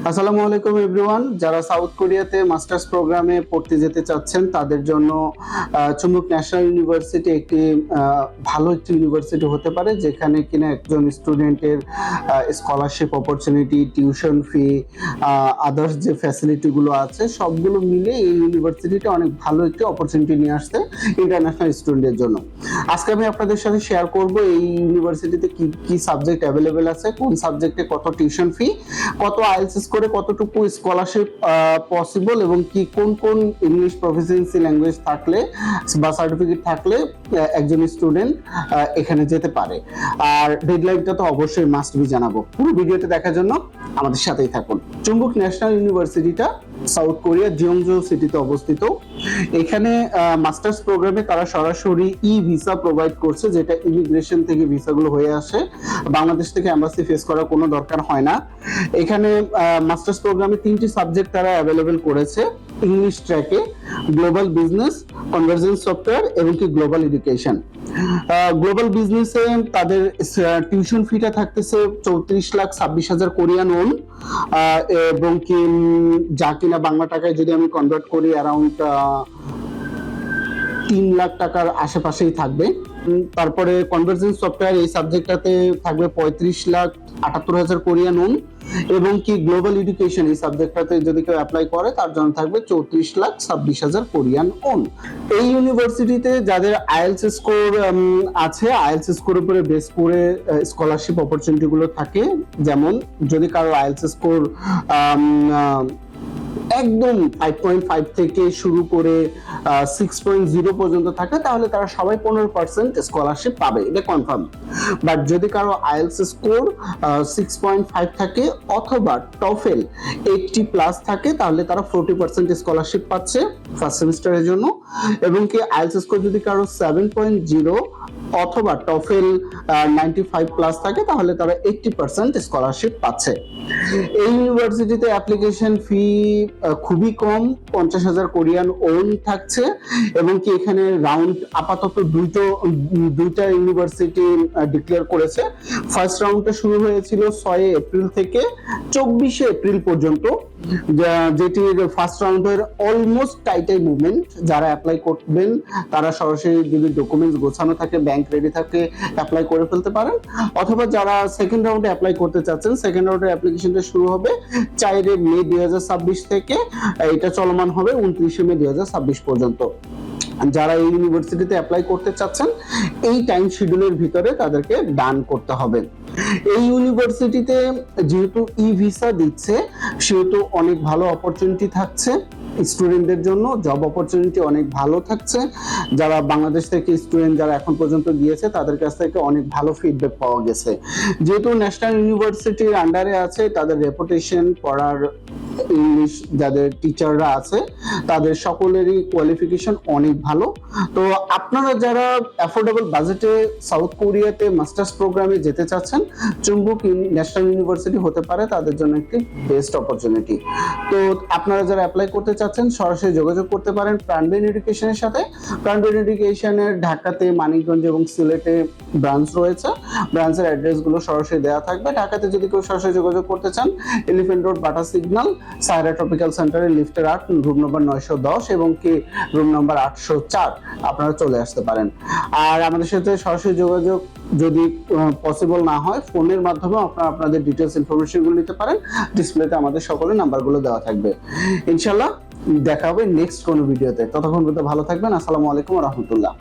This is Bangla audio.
আসসালামু আলাইকুম এভরিওয়ান। যারা সাউথ কোরিয়াতে মাস্টার্স প্রোগ্রামে পড়তে যেতে চাচ্ছেন তাদের জন্য চুম্বক ন্যাশনাল ইউনিভার্সিটি একটি ভালো একটি ইউনিভার্সিটি হতে পারে, যেখানে কিনা একজন স্টুডেন্টের scholarship opportunity, tuition fee, others যে ফ্যাসিলিটিগুলো আছে সবগুলো মিলে এই ইউনিভার্সিটিটা অনেক ভালো একটি অপরচুনিটি নিয়ে আসছে ইন্টারন্যাশনাল স্টুডেন্টদের জন্য। আজকে আমি আপনাদের সাথে শেয়ার করব এই ইউনিভার্সিটিতে কি কি সাবজেক্ট অ্যাভেলেবেল আছে, কোন সাবজেক্টে কত টিউশন ফি, কত আইএলটিএস করে কতটুকু স্কলারশিপ পসিবল, এবং কি কোন কোন ইংলিশ প্রফিসিয়েন্সি ল্যাঙ্গুয়েজ থাকলে বা সার্টিফিকেট থাকলে একজন স্টুডেন্ট এখানে যেতে পারে। আর ডেডলাইনটা তো অবশ্যই মাস্ট বি জানাবো। পুরো ভিডিওটা দেখার জন্য আমাদের সাথেই থাকুন। চুম্বক ন্যাশনাল ইউনিভার্সিটিটা সাউথ কোরিয়া জিয়ংজো সিটিতে অবস্থিত। এখানে মাস্টার্স প্রোগ্রামে তারা সরাসরি ই ভিসা প্রোভাইড করছে, যেটা ইমিগ্রেশন থেকে ভিসাগুলো হয়ে আসে, বাংলাদেশ থেকে এম্বাসি ফেস করার কোনো দরকার হয় না। এখানে মাস্টার্স প্রোগ্রামে 3টি সাবজেক্ট তারা অ্যাভেলেবেল করেছে ইংলিশ ট্র্যাকে: গ্লোবাল বিজনেস, কনভার্জেন্স সফটওয়্যার এবং কি গ্লোবাল এডুকেশন। গ্লোবাল বিজনেসে তাদের টিউশন ফিটা থাকতেছে 34,26,000 কোরিয়ান ওন, এবং কি যা কিনা বাংলা টাকায় যদি আমি কনভার্ট করি অ্যারাউন্ড 3 লাখ টাকার আশেপাশেই থাকবে। তারপরে কনভার্জেন্স সফটওয়্যার এই সাবজেক্টটাতে থাকবে 35,78,000 কোরিয়ান ওন, এবং কি গ্লোবাল এডুকেশন এই সাবজেক্টটাতে যদি কেউ অ্যাপ্লাই করে তার জন্য থাকবে 34,26,000 কোরিয়ান ওন। এই ইউনিভার্সিটিতে যাদের আইএলটিএস স্কোর আছে, আইএলটিএস স্কোর উপরে বেস করে স্কলারশিপ অপরচুনিটি গুলো থাকে। যেমন যদি কারো আইএলটিএস স্কোর একদম 5.5 থেকে শুরু করে 6.0 পর্যন্ত থাকে, তাহলে তারা সবাই 15% স্কলারশিপ পাবে, এটা কনফার্ম। বাট যদি কারো আইএলটিএস স্কোর 6.5 থাকে অথবা টফেল 80+ থাকে, তাহলে তারা 40% স্কলারশিপ পাচ্ছে ফার্স্ট সেমিস্টারের জন্য। এবং কি আইএলটিএস স্কোর যদি কারো 7.0 অথবা টফেল 95+ থাকে, তাহলে তারা 80% স্কলারশিপ পাচ্ছে। এই ইউনিভার্সিটিতে অ্যাপ্লিকেশন ফি খুবই কম, 50,000 কোরিয়ান ওন থাকছে। এবং কি এখানে রাউন্ড আপাতত দুইটা ইউনিভার্সিটি ডিক্লেয়ার করেছে। ফার্স্ট রাউন্ডটা শুরু হয়েছিল 6 এপ্রিল থেকে 24 এপ্রিল পর্যন্ত, যেটির ফার্স্ট রাউন্ডের অলমোস্ট টাইটাই মুভমেন্ট। যারা অ্যাপ্লাই করবেন তারা সরাসরি যদি ডকুমেন্টস গোছানো থাকে, ব্যাংক রেডি থাকে, অ্যাপ্লাই করে ফেলতে পারেন। অথবা যারা সেকেন্ড রাউন্ডে অ্যাপ্লাই করতে চাচ্ছেন, সেকেন্ড রাউন্ডের অ্যাপ্লিকেশনটা শুরু হবে 4 মে 2026 থেকে, এটা চলমান হবে 29 মে 2026 পর্যন্ত। যারা এই ইউনিভার্সিটিতে অ্যাপ্লাই করতে চাচ্ছেন এই টাইম শিডিউলের ভিতরে তাদেরকে ডান করতে হবে। এই ইউনিভার্সিটিতে যেহেতু ই ভিসা দিচ্ছে, সেহেতু অনেক ভালো অপরচুনিটি থাকছে স্টুডেন্টদের জন্য, জব অপরচুনিটি অনেক ভালো থাকছে। যারা বাংলাদেশ থেকে স্টুডেন্ট যারা এখন পর্যন্ত গিয়েছে তাদের কাছ থেকে অনেক ভালো ফিডব্যাক পাওয়া গেছে। যেহেতু ন্যাশনাল ইউনিভার্সিটির আন্ডারে আছে, তাদের রেপুটেশন, পড়ার ইংলিশ যাদের টিচাররা আছে তাদের সকলেরই কোয়ালিফিকেশন অনেক ভালো। তো আপনারা যারা অ্যাফোর্ডেবল বাজেটে সাউথ কোরিয়াতে মাস্টার্স প্রোগ্রামে যেতে চাচ্ছেন, চুম্বক ন্যাশনাল ইউনিভার্সিটি হতে পারে তাদের জন্য একটি বেস্ট অপরচুনিটি। তো আপনারা যারা অ্যাপ্লাই করতে চাচ্ছেন সরাসরি যোগাযোগ করতে পারেন প্রাণবেন এডুকেশনের সাথে। প্রাণবেন এডুকেশনের ঢাকাতে, মানিকগঞ্জ এবং সিলেটে ব্রাঞ্চ রয়েছে। ব্রাঞ্চের অ্যাড্রেসগুলো সরাসরি দেওয়া থাকবে। ঢাকাতে যদি কেউ সরাসরি যোগাযোগ করতে চান, এলিফ্যান্ট রোড, বাটা সিগন্যাল, সায়রা ট্রপিক্যাল সেন্টারে লিফটের 8, রুম নম্বর 910 এবং কি রুম নম্বর 804 আপনারা চলে আসতে পারেন। আর আমাদের সাথে সরাসরি যোগাযোগ যদি পসিবল না হয়, ফোনের মাধ্যমে আপনারা আপনাদের ডিটেলস ইনফরমেশনগুলো নিতে পারেন। ডিসপ্লেতে আমাদের সকলের নাম্বারগুলো দেওয়া থাকবে। ইনশাআল্লাহ দেখা হবে নেক্সট কোনো ভিডিওতে। ততক্ষণ পর্যন্ত ভালো থাকবেন। আসসালামু আলাইকুম ওয়া রাহমাতুল্লাহ।